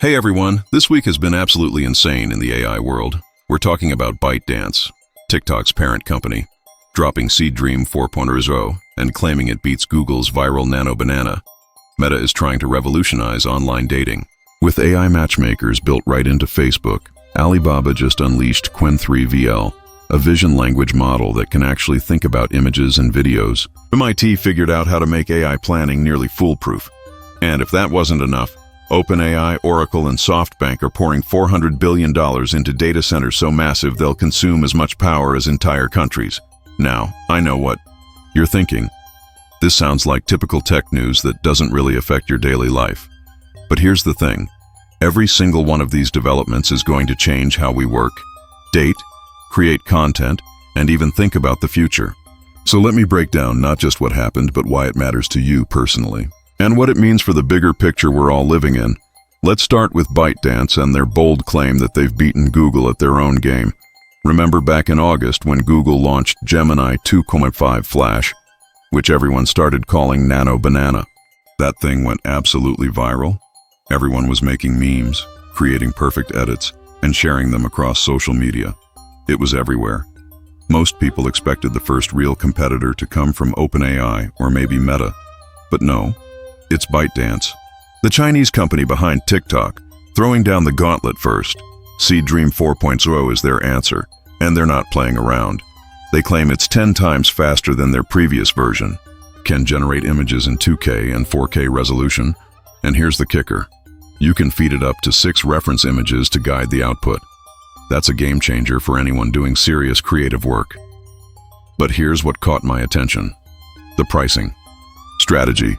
Hey everyone, this week has been absolutely insane in the AI world. We're talking about ByteDance, TikTok's parent company, dropping Seed Dream 4.0 and claiming it beats Google's viral Nano Banana. Meta is trying to revolutionize online dating. With AI matchmakers built right into Facebook, Alibaba just unleashed Qwen 3 VL, a vision language model that can actually think about images and videos. MIT figured out how to make AI planning nearly foolproof. And if that wasn't enough, OpenAI, Oracle, and SoftBank are pouring $400 billion into data centers so massive they'll consume as much power as entire countries. Now, I know what you're thinking. This sounds like typical tech news that doesn't really affect your daily life. But here's the thing. Every single one of these developments is going to change how we work, date, create content, and even think about the future. So let me break down not just what happened, but why it matters to you personally, and what it means for the bigger picture we're all living in. Let's start with ByteDance and their bold claim that they've beaten Google at their own game. Remember back in August when Google launched Gemini 2.5 Flash, which everyone started calling Nano Banana. That thing went absolutely viral. Everyone was making memes, creating perfect edits, and sharing them across social media. It was everywhere. Most people expected the first real competitor to come from OpenAI or maybe Meta. But no, it's ByteDance, the Chinese company behind TikTok, throwing down the gauntlet first. Seed Dream 4.0 is their answer, and they're not playing around. They claim it's 10 times faster than their previous version, can generate images in 2K and 4K resolution, and here's the kicker. You can feed it up to 6 reference images to guide the output. That's a game changer for anyone doing serious creative work. But here's what caught my attention. The pricing. Strategy.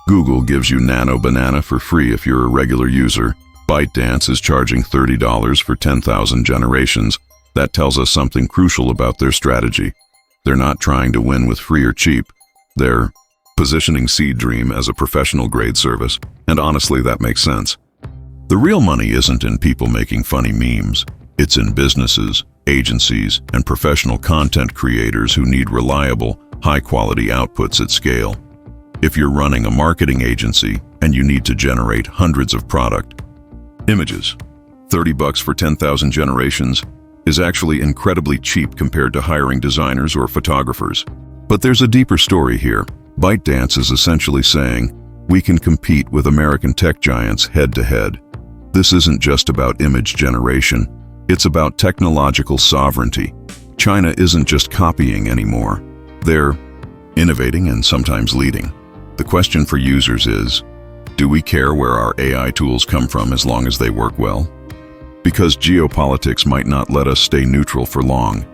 Google gives you Nano Banana for free if you're a regular user. ByteDance is charging $30 for 10,000 generations. That tells us something crucial about their strategy. They're not trying to win with free or cheap. They're positioning Seed Dream as a professional-grade service, and honestly, that makes sense. The real money isn't in people making funny memes. It's in businesses, agencies, and professional content creators who need reliable, high-quality outputs at scale. If you're running a marketing agency and you need to generate hundreds of product images, $30 for 10,000 generations is actually incredibly cheap compared to hiring designers or photographers. But there's a deeper story here. ByteDance is essentially saying, we can compete with American tech giants head-to-head. This isn't just about image generation. It's about technological sovereignty. China isn't just copying anymore. They're innovating and sometimes leading. The question for users is, do we care where our AI tools come from as long as they work well? Because geopolitics might not let us stay neutral for long.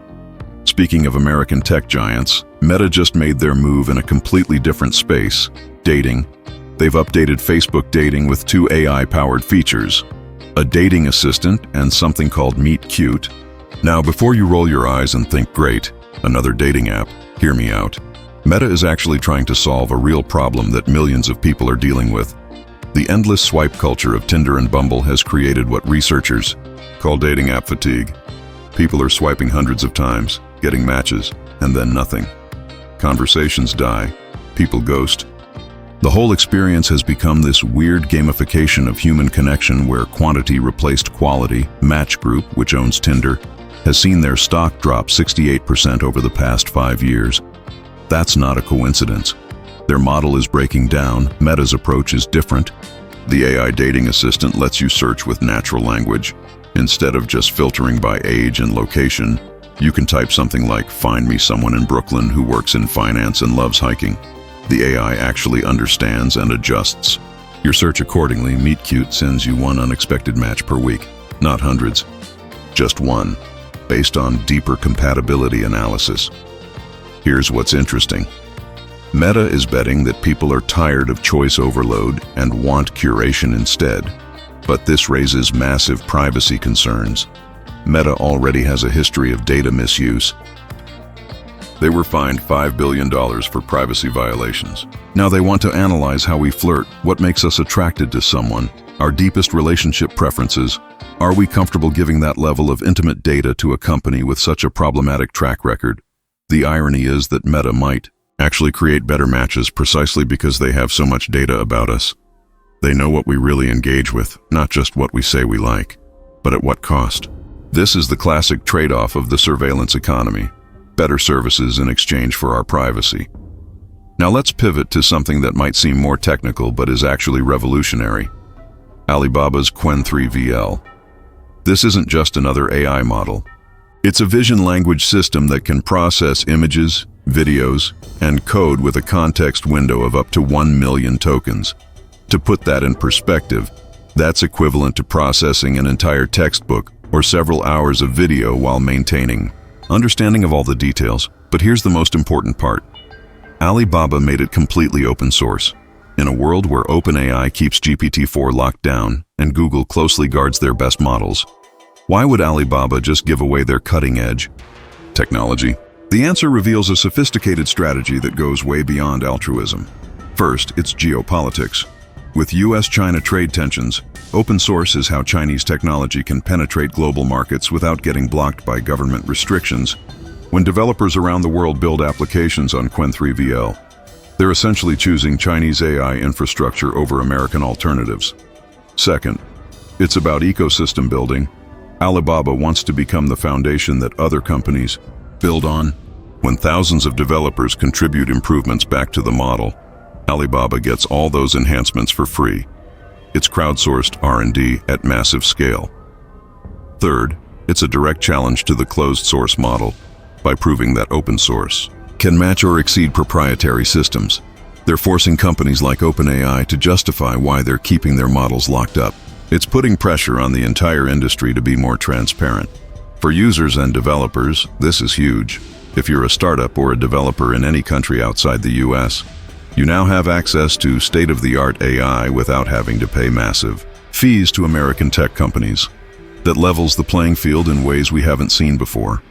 Speaking of American tech giants, Meta just made their move in a completely different space, dating. They've updated Facebook dating with 2 AI-powered features, a dating assistant and something called Meet Cute. Now, before you roll your eyes and think, great, another dating app, hear me out. Meta is actually trying to solve a real problem that millions of people are dealing with. The endless swipe culture of Tinder and Bumble has created what researchers call dating app fatigue. People are swiping hundreds of times, getting matches, and then nothing. Conversations die. People ghost. The whole experience has become this weird gamification of human connection where quantity replaced quality. Match Group, which owns Tinder, has seen their stock drop 68% over the past 5 years. That's not a coincidence. Their model is breaking down. Meta's approach is different. The AI dating assistant lets you search with natural language. Instead of just filtering by age and location, you can type something like, find me someone in Brooklyn who works in finance and loves hiking. The AI actually understands and adjusts your search accordingly. Meet Cute sends you 1 unexpected match per week, not hundreds, just 1, based on deeper compatibility analysis. Here's what's interesting. Meta is betting that people are tired of choice overload and want curation instead. But this raises massive privacy concerns. Meta already has a history of data misuse. They were fined $5 billion for privacy violations. Now they want to analyze how we flirt, what makes us attracted to someone, our deepest relationship preferences. Are we comfortable giving that level of intimate data to a company with such a problematic track record? The irony is that Meta might actually create better matches precisely because they have so much data about us. They know what we really engage with, not just what we say we like, but at what cost. This is the classic trade-off of the surveillance economy: better services in exchange for our privacy. Now let's pivot to something that might seem more technical but is actually revolutionary: Alibaba's Qwen3VL. This isn't just another AI model. It's a vision language system that can process images, videos, and code with a context window of up to 1 million tokens. To put that in perspective, that's equivalent to processing an entire textbook or several hours of video while maintaining understanding of all the details. But here's the most important part. Alibaba made it completely open source. In a world where OpenAI keeps GPT-4 locked down and Google closely guards their best models, why would Alibaba just give away their cutting-edge technology? The answer reveals a sophisticated strategy that goes way beyond altruism. First, it's geopolitics. With US-China trade tensions, open source is how Chinese technology can penetrate global markets without getting blocked by government restrictions. When developers around the world build applications on Qwen3VL, they're essentially choosing Chinese AI infrastructure over American alternatives. Second, it's about ecosystem building. Alibaba wants to become the foundation that other companies build on. When thousands of developers contribute improvements back to the model, Alibaba gets all those enhancements for free. It's crowdsourced R&D at massive scale. Third, it's a direct challenge to the closed source model by proving that open source can match or exceed proprietary systems. They're forcing companies like OpenAI to justify why they're keeping their models locked up. It's putting pressure on the entire industry to be more transparent. For users and developers, this is huge. If you're a startup or a developer in any country outside the US, you now have access to state-of-the-art AI without having to pay massive fees to American tech companies. That levels the playing field in ways we haven't seen before.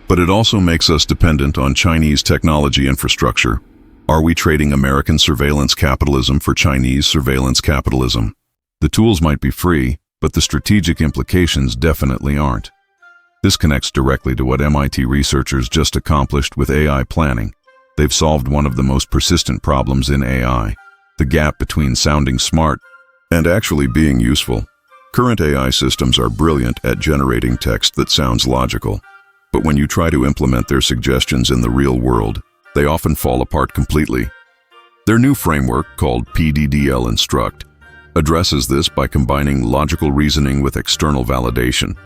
But it also makes us dependent on Chinese technology infrastructure. Are we trading American surveillance capitalism for Chinese surveillance capitalism? The tools might be free, but the strategic implications definitely aren't. This connects directly to what MIT researchers just accomplished with AI planning. They've solved one of the most persistent problems in AI: the gap between sounding smart and actually being useful. Current AI systems are brilliant at generating text that sounds logical, but when you try to implement their suggestions in the real world, they often fall apart completely. Their new framework, called PDDL Instruct, addresses this by combining logical reasoning with external validation.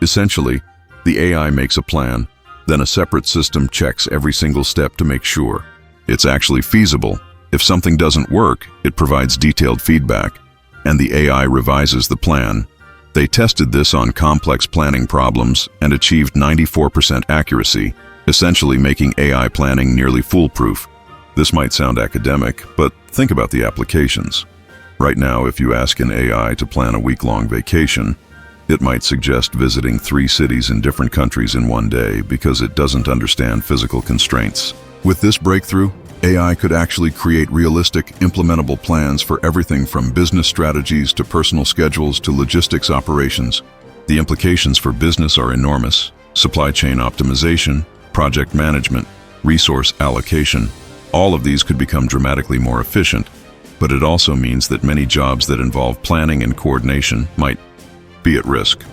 Essentially, the AI makes a plan, then a separate system checks every single step to make sure it's actually feasible. If something doesn't work, it provides detailed feedback, and the AI revises the plan. They tested this on complex planning problems and achieved 94% accuracy, essentially making AI planning nearly foolproof. This might sound academic, but think about the applications. Right now, if you ask an AI to plan a week-long vacation, it might suggest visiting 3 cities in different countries in one day because it doesn't understand physical constraints. With this breakthrough, AI could actually create realistic, implementable plans for everything from business strategies to personal schedules to logistics operations. The implications for business are enormous: supply chain optimization, project management, resource allocation. All of these could become dramatically more efficient, but it also means that many jobs that involve planning and coordination might be at risk.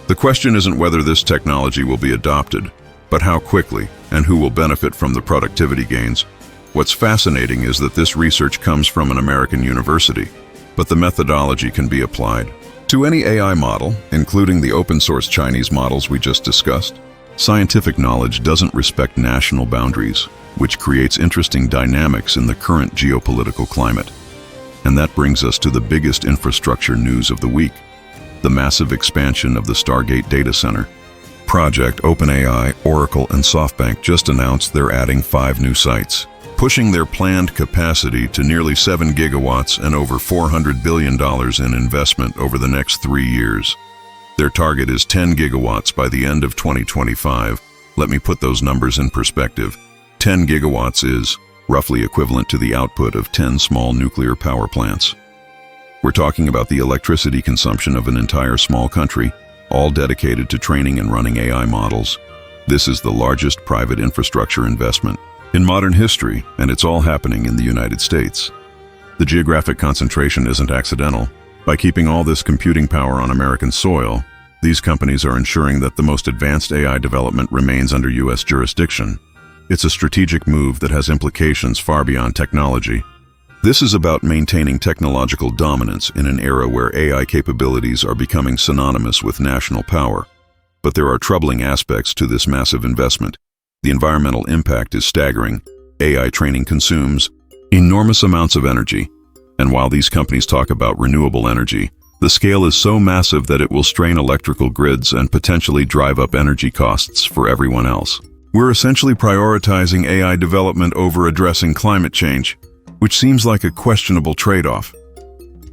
The question isn't whether this technology will be adopted, but how quickly and who will benefit from the productivity gains. What's fascinating is that this research comes from an American university, but the methodology can be applied to any AI model, including the open-source Chinese models we just discussed. Scientific knowledge doesn't respect national boundaries, which creates interesting dynamics in the current geopolitical climate. And that brings us to the biggest infrastructure news of the week: the massive expansion of the Stargate data center project. OpenAI, Oracle, and SoftBank just announced they're adding 5 new sites, pushing their planned capacity to nearly 7 gigawatts and over $400 billion in investment over the next 3 years. Their target is 10 gigawatts by the end of 2025. Let me put those numbers in perspective. 10 gigawatts is roughly equivalent to the output of 10 small nuclear power plants. We're talking about the electricity consumption of an entire small country, all dedicated to training and running AI models. This is the largest private infrastructure investment in modern history, and it's all happening in the United States. The geographic concentration isn't accidental. By keeping all this computing power on American soil, these companies are ensuring that the most advanced AI development remains under U.S. jurisdiction. It's a strategic move that has implications far beyond technology. This is about maintaining technological dominance in an era where AI capabilities are becoming synonymous with national power. But there are troubling aspects to this massive investment. The environmental impact is staggering. AI training consumes enormous amounts of energy. And while these companies talk about renewable energy, the scale is so massive that it will strain electrical grids and potentially drive up energy costs for everyone else. We're essentially prioritizing AI development over addressing climate change, which seems like a questionable trade-off.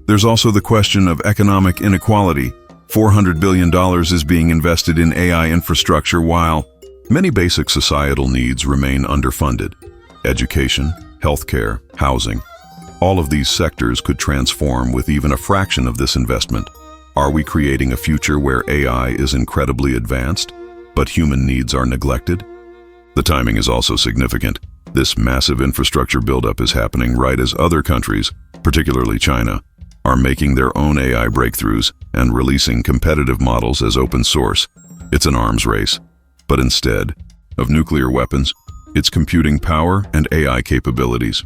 There's also the question of economic inequality. $400 billion is being invested in AI infrastructure while many basic societal needs remain underfunded. Education, healthcare, housing. All of these sectors could transform with even a fraction of this investment. Are we creating a future where AI is incredibly advanced, but human needs are neglected? The timing is also significant. This massive infrastructure buildup is happening right as other countries, particularly China, are making their own AI breakthroughs and releasing competitive models as open source. It's an arms race. But instead of nuclear weapons, it's computing power and AI capabilities.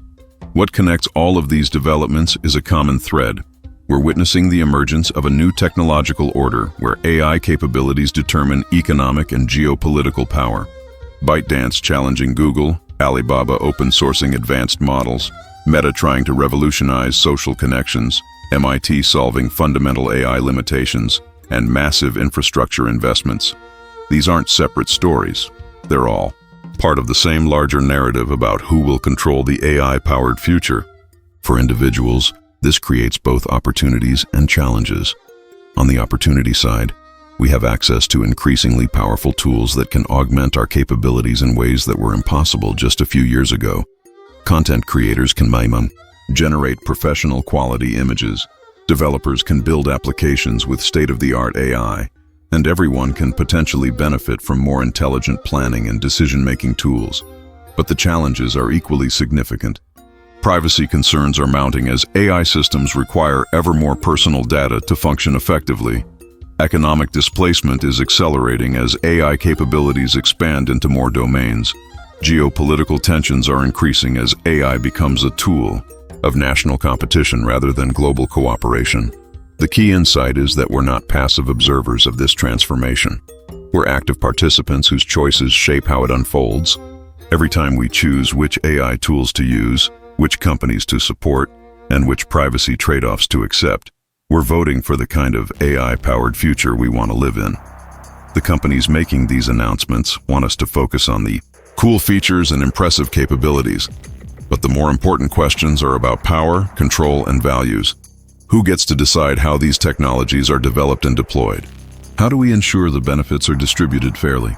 What connects all of these developments is a common thread. We're witnessing the emergence of a new technological order where AI capabilities determine economic and geopolitical power. ByteDance challenging Google, Alibaba open sourcing advanced models, Meta trying to revolutionize social connections, MIT solving fundamental AI limitations, and massive infrastructure investments. These aren't separate stories. They're all part of the same larger narrative about who will control the AI-powered future. For individuals, this creates both opportunities and challenges. On the opportunity side, we have access to increasingly powerful tools that can augment our capabilities in ways that were impossible just a few years ago. Content creators can generate professional quality images. Developers can build applications with state-of-the-art AI, and everyone can potentially benefit from more intelligent planning and decision-making tools. But the challenges are equally significant. Privacy concerns are mounting as AI systems require ever more personal data to function effectively. Economic displacement is accelerating as AI capabilities expand into more domains. Geopolitical tensions are increasing as AI becomes a tool of national competition rather than global cooperation. The key insight is that we're not passive observers of this transformation. We're active participants whose choices shape how it unfolds. Every time we choose which AI tools to use, which companies to support, and which privacy trade-offs to accept, we're voting for the kind of AI-powered future we want to live in. The companies making these announcements want us to focus on the cool features and impressive capabilities. But the more important questions are about power, control, and values. Who gets to decide how these technologies are developed and deployed? How do we ensure the benefits are distributed fairly?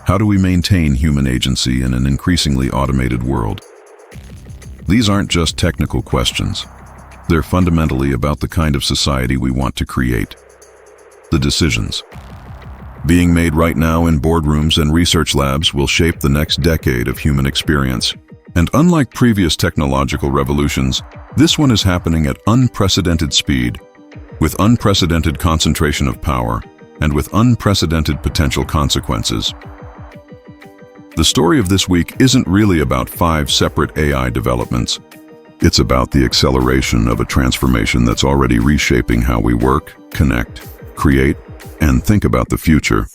How do we maintain human agency in an increasingly automated world? These aren't just technical questions. They're fundamentally about the kind of society we want to create. The decisions being made right now in boardrooms and research labs will shape the next decade of human experience. And unlike previous technological revolutions, this one is happening at unprecedented speed, with unprecedented concentration of power, and with unprecedented potential consequences. The story of this week isn't really about 5 separate AI developments. It's about the acceleration of a transformation that's already reshaping how we work, connect, create, and think about the future.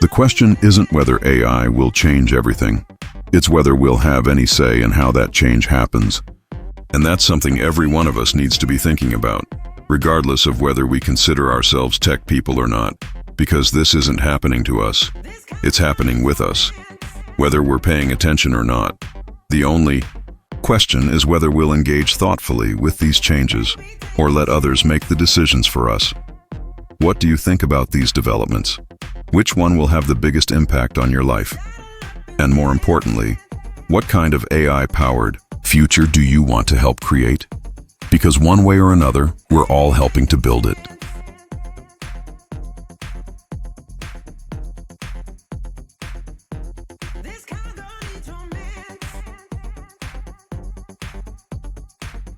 The question isn't whether AI will change everything. It's whether we'll have any say in how that change happens. And that's something every one of us needs to be thinking about, regardless of whether we consider ourselves tech people or not, because this isn't happening to us. It's happening with us, whether we're paying attention or not. The only question is whether we'll engage thoughtfully with these changes or let others make the decisions for us. What do you think about these developments? Which one will have the biggest impact on your life? And more importantly, what kind of AI-powered future do you want to help create? Because one way or another, we're all helping to build it.